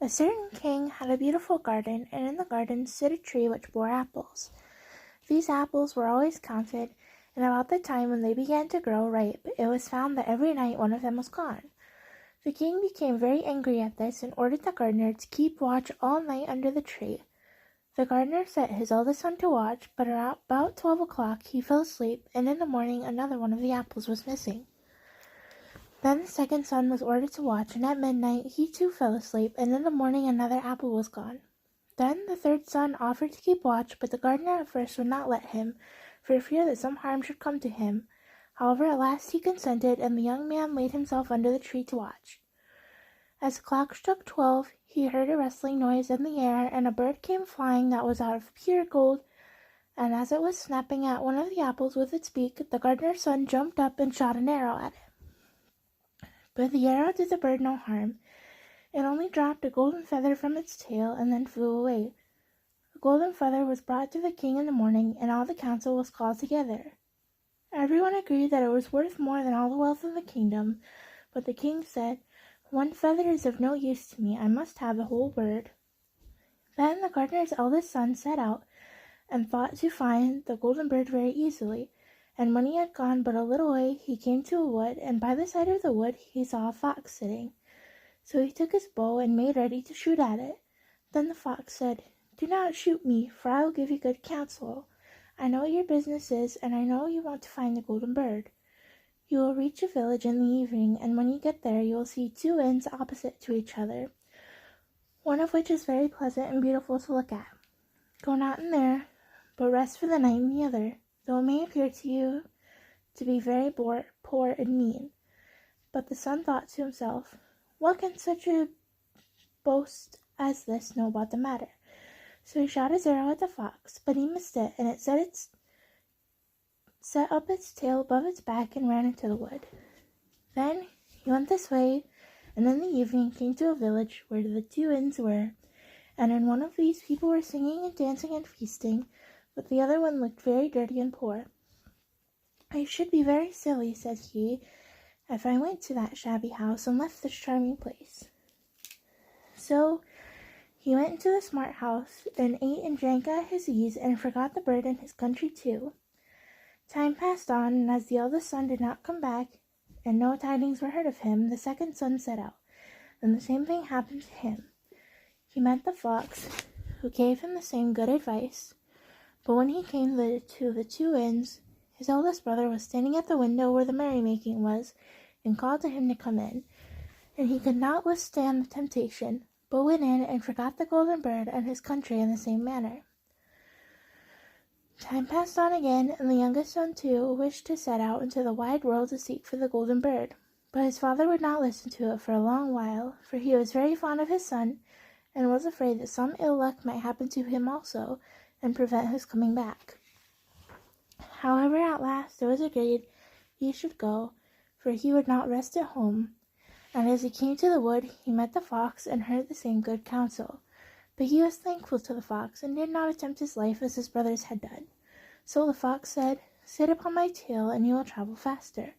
A certain king had a beautiful garden, and in the garden stood a tree which bore apples. These apples were always counted, and about the time when they began to grow ripe, it was found that every night one of them was gone. The king became very angry at this and ordered the gardener to keep watch all night under the tree. The gardener set his eldest son to watch, but about 12 o'clock he fell asleep, and in the morning another one of the apples was missing. Then the second son was ordered to watch, and at midnight he too fell asleep, and in the morning another apple was gone. Then the third son offered to keep watch, but the gardener at first would not let him, for fear that some harm should come to him. However, at last he consented, and the young man laid himself under the tree to watch. As the clock struck 12, he heard a rustling noise in the air, and a bird came flying that was out of pure gold, and as it was snapping at one of the apples with its beak, the gardener's son jumped up and shot an arrow at it. But the arrow did the bird no harm. It only dropped a golden feather from its tail and then flew away. The golden feather was brought to the king in the morning, and all the council was called together. Everyone agreed that it was worth more than all the wealth of the kingdom, but the king said, "One feather is of no use to me. I must have the whole bird." Then the gardener's eldest son set out and thought to find the golden bird very easily. And when he had gone but a little way, he came to a wood, and by the side of the wood he saw a fox sitting. So he took his bow and made ready to shoot at it. Then the fox said, "Do not shoot me, for I will give you good counsel. I know what your business is, and I know you want to find the golden bird. You will reach a village in the evening, and when you get there you will see two inns opposite to each other, one of which is very pleasant and beautiful to look at. Go not in there, but rest for the night in the other, though it may appear to you to be very poor and mean." But the son thought to himself, "What can such a boast as this know about the matter?" So he shot his arrow at the fox, but he missed it, and it set up its tail above its back and ran into the wood. Then he went this way, and in the evening came to a village where the two inns were, and in one of these people were singing and dancing and feasting, but the other one looked very dirty and poor. "I should be very silly," said he, "if I went to that shabby house and left this charming place." So he went into the smart house and ate and drank at his ease, and forgot the bird and his country too. Time passed on, and as the eldest son did not come back, and no tidings were heard of him, the second son set out, and the same thing happened to him. He met the fox, who gave him the same good advice, but when he came to the two inns, his eldest brother was standing at the window where the merrymaking was, and called to him to come in, and he could not withstand the temptation, but went in and forgot the golden bird and his country in the same manner. Time passed on again, and the youngest son too wished to set out into the wide world to seek for the golden bird, but his father would not listen to it for a long while, for he was very fond of his son, and was afraid that some ill luck might happen to him also, and prevent his coming back. However, at last it was agreed he should go, for he would not rest at home. And as he came to the wood, he met the fox and heard the same good counsel. But he was thankful to the fox, and did not attempt his life as his brothers had done. So the fox said, "Sit upon my tail, and you will travel faster."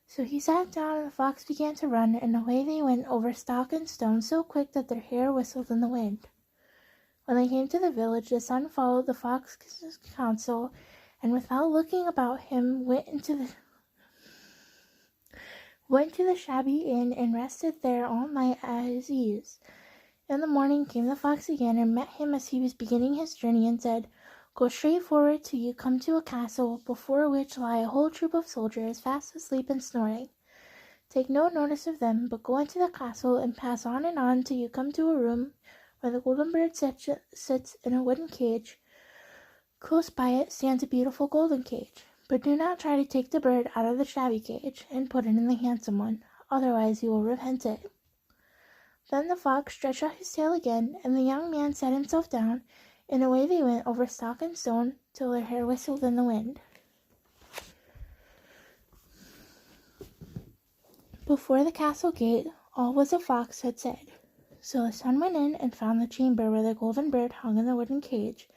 So he sat down, and the fox began to run, and away they went over stock and stone so quick that their hair whistled in the wind. When they came to the village, the son followed the fox's counsel, and without looking about him went to the shabby inn and rested there all night at his ease. In the morning came the fox again, and met him as he was beginning his journey, and said, "Go straight forward till you come to a castle, before which lie a whole troop of soldiers fast asleep and snoring. Take no notice of them, but go into the castle, and pass on till you come to a room where the golden bird sits in a wooden cage. Close by it stands a beautiful golden cage, but do not try to take the bird out of the shabby cage and put it in the handsome one, otherwise you will repent it." Then the fox stretched out his tail again, and the young man sat himself down, and away they went over stock and stone till their hair whistled in the wind. Before the castle gate, all was as the fox had said. So the son went in and found the chamber where the golden bird hung in the wooden cage,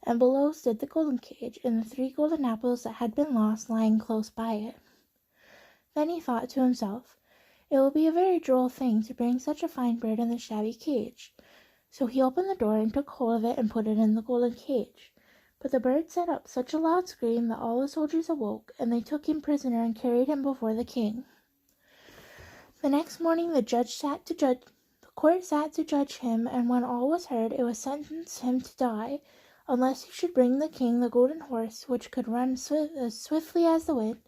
and below stood the golden cage, and the 3 golden apples that had been lost lying close by it. Then he thought to himself, It will be a very droll thing to bring such a fine bird in the shabby cage." So he opened the door and took hold of it and put it in the golden cage. But the bird set up such a loud scream that all the soldiers awoke, and they took him prisoner and carried him before the king. The next morning the court sat to judge him, and when all was heard, it was sentenced him to die, unless he should bring the king the golden horse, which could run as swiftly as the wind,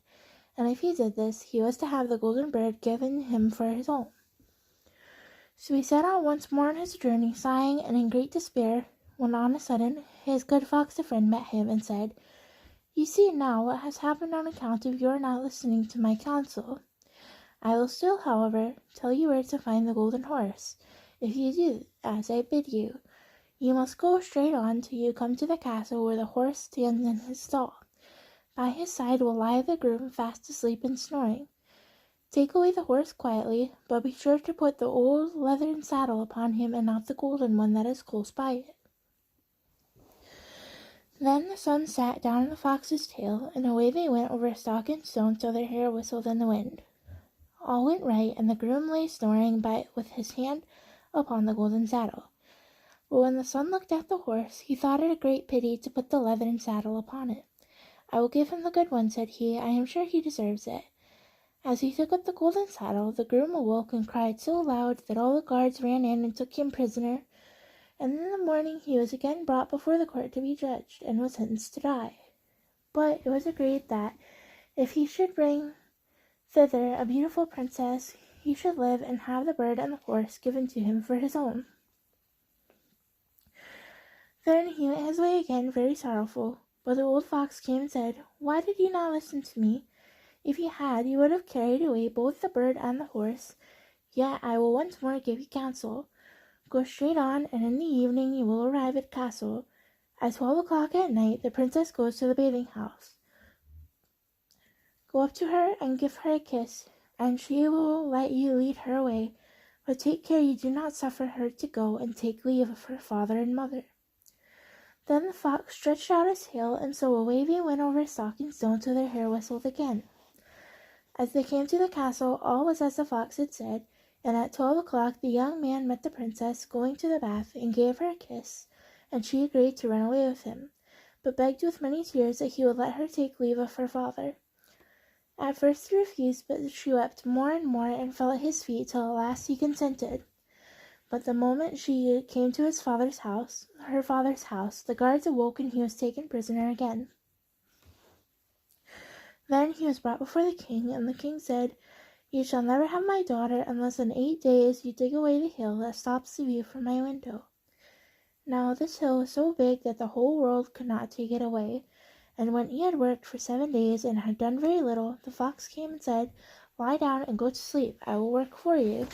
and if he did this, he was to have the golden bird given him for his own. So he set out once more on his journey, sighing and in great despair, when on a sudden his good fox friend met him and said, "You see now what has happened on account of your not listening to my counsel. I will still, however, tell you where to find the golden horse, if you do as I bid you. You must go straight on till you come to the castle where the horse stands in his stall. By his side will lie the groom fast asleep and snoring. Take away the horse quietly, but be sure to put the old leathern saddle upon him and not the golden one that is close by it." Then the son sat down on the fox's tail, and away they went over stock and stone till their hair whistled in the wind. All went right, and the groom lay snoring with his hand upon the golden saddle. But when the son looked at the horse, he thought it a great pity to put the leathern saddle upon it. "I will give him the good one," said he. "I am sure he deserves it." As he took up the golden saddle, the groom awoke and cried so loud that all the guards ran in and took him prisoner, and in the morning he was again brought before the court to be judged, and was sentenced to die. But it was agreed that, if he should bring thither a beautiful princess, he should live and have the bird and the horse given to him for his own. Then he went his way again, very sorrowful. But the old fox came and said, "Why did you not listen to me? If you had, you would have carried away both the bird and the horse. Yet I will once more give you counsel. Go straight on, and in the evening you will arrive at the castle. At 12 o'clock at night the princess goes to the bathing house. Go up to her and give her a kiss, and she will let you lead her away, but take care you do not suffer her to go and take leave of her father and mother." Then the fox stretched out his tail, and so away they went over stock and stone till their hair whistled again. As they came to the castle, all was as the fox had said, and at 12 o'clock the young man met the princess going to the bath, and gave her a kiss, and she agreed to run away with him, but begged with many tears that he would let her take leave of her father. At first he refused, but she wept more and more, and fell at his feet till at last he consented. But the moment she came to her father's house, the guards awoke, and he was taken prisoner again. Then he was brought before the king, and the king said, "You shall never have my daughter unless in 8 days you dig away the hill that stops the view from my window." Now this hill was so big that the whole world could not take it away, and when he had worked for 7 days and had done very little, the fox came and said, "Lie down and go to sleep. I will work for you."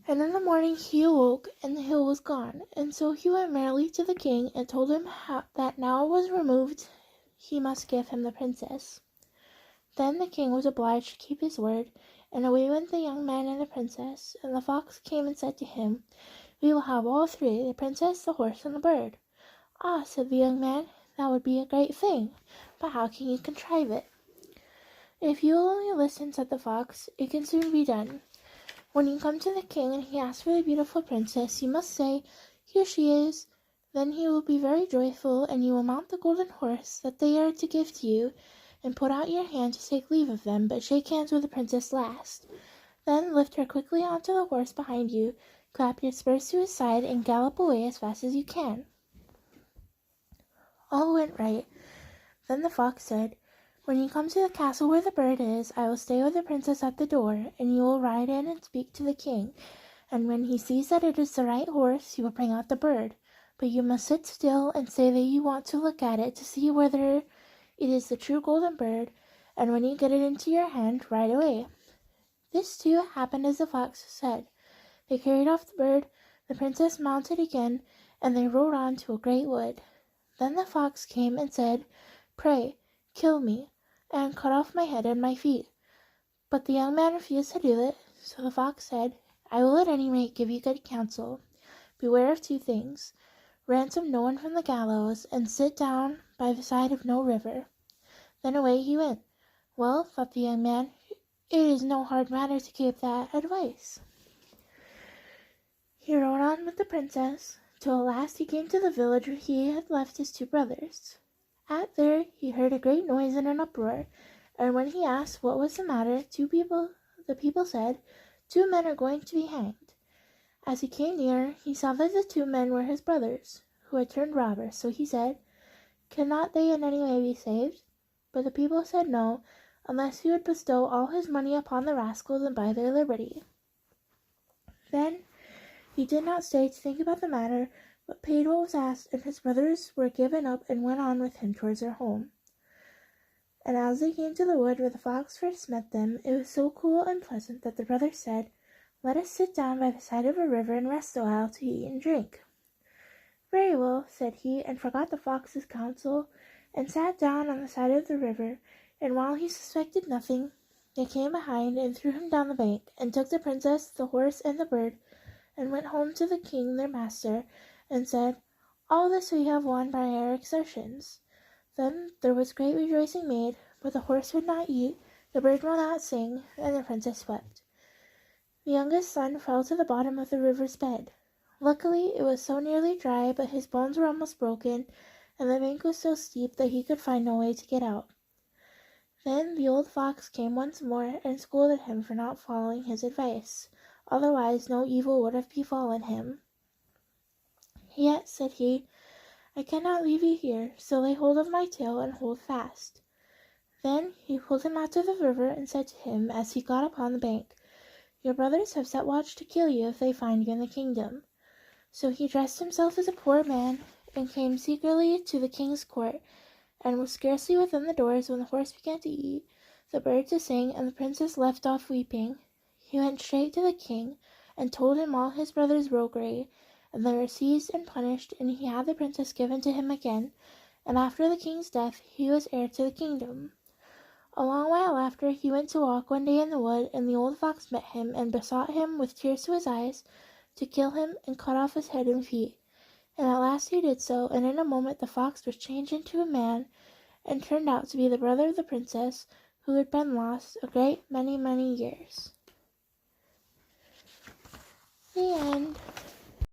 And in the morning he awoke, and the hill was gone, and so he went merrily to the king and told him that now it was removed he must give him the princess. Then the king was obliged to keep his word, and away went the young man and the princess, and the fox came and said to him, "We will have all three, the princess, the horse, and the bird." "Ah," said the young man, "that would be a great thing, but how can you contrive it?" "If you will only listen," said the fox, "it can soon be done. When you come to the king and he asks for the beautiful princess, you must say, 'Here she is.' Then he will be very joyful, and you will mount the golden horse that they are to give to you, and put out your hand to take leave of them, but shake hands with the princess last. Then lift her quickly onto the horse behind you, clap your spurs to his side, and gallop away as fast as you can." All went right. Then the fox said, "When you come to the castle where the bird is, I will stay with the princess at the door, and you will ride in and speak to the king, and when he sees that it is the right horse, he will bring out the bird, but you must sit still and say that you want to look at it to see whether it is the true golden bird, and when you get it into your hand, ride away." This too happened as the fox said. They carried off the bird, the princess mounted again, and they rode on to a great wood. Then the fox came and said, "Pray, kill me, and cut off my head and my feet." But the young man refused to do it, so the fox said, "I will at any rate give you good counsel. Beware of 2 things. Ransom no one from the gallows, and sit down by the side of no river." Then away he went. "Well," thought the young man, It is no hard matter to keep that advice. He rode on with the princess, till at last he came to the village where he had left his two brothers. At there he heard a great noise and an uproar, and when he asked what was the matter, the people said, "2 men are going to be hanged." As he came near, he saw that the 2 men were his brothers, who had turned robbers, so he said, "Cannot they in any way be saved?" But the people said no, unless he would bestow all his money upon the rascals and buy their liberty. Then he did not stay to think about the matter, but paid what was asked, and his brothers were given up and went on with him towards their home. And as they came to the wood where the fox first met them, it was so cool and pleasant that the brothers said, "Let us sit down by the side of a river and rest a while to eat and drink." "Very well," said he, and forgot the fox's counsel, and sat down on the side of the river, and while he suspected nothing, they came behind and threw him down the bank, and took the princess, the horse, and the bird, and went home to the king their master, and said, "All this we have won by our exertions." Then there was great rejoicing made, but the horse would not eat, the bird would not sing, and the princess wept. The youngest son fell to the bottom of the river's bed. Luckily it was so nearly dry, but his bones were almost broken, and the bank was so steep that he could find no way to get out. Then the old fox came once more and scolded him for not following his advice, otherwise no evil would have befallen him. "Yet," said he, "I cannot leave you here, so lay hold of my tail and hold fast." Then he pulled him out to the river and said to him as he got upon the bank, "Your brothers have set watch to kill you if they find you in the kingdom." So he dressed himself as a poor man, and came secretly to the king's court, and was scarcely within the doors when the horse began to eat, the bird to sing, and the princess left off weeping. He went straight to the king, and told him all his brothers' roguery, and they were seized and punished, and he had the princess given to him again, and after the king's death he was heir to the kingdom. A long while after, he went to walk one day in the wood, and the old fox met him, and besought him, with tears to his eyes, to kill him and cut off his head and feet. And at last he did so, and in a moment the fox was changed into a man, and turned out to be the brother of the princess, who had been lost a great many years. The end.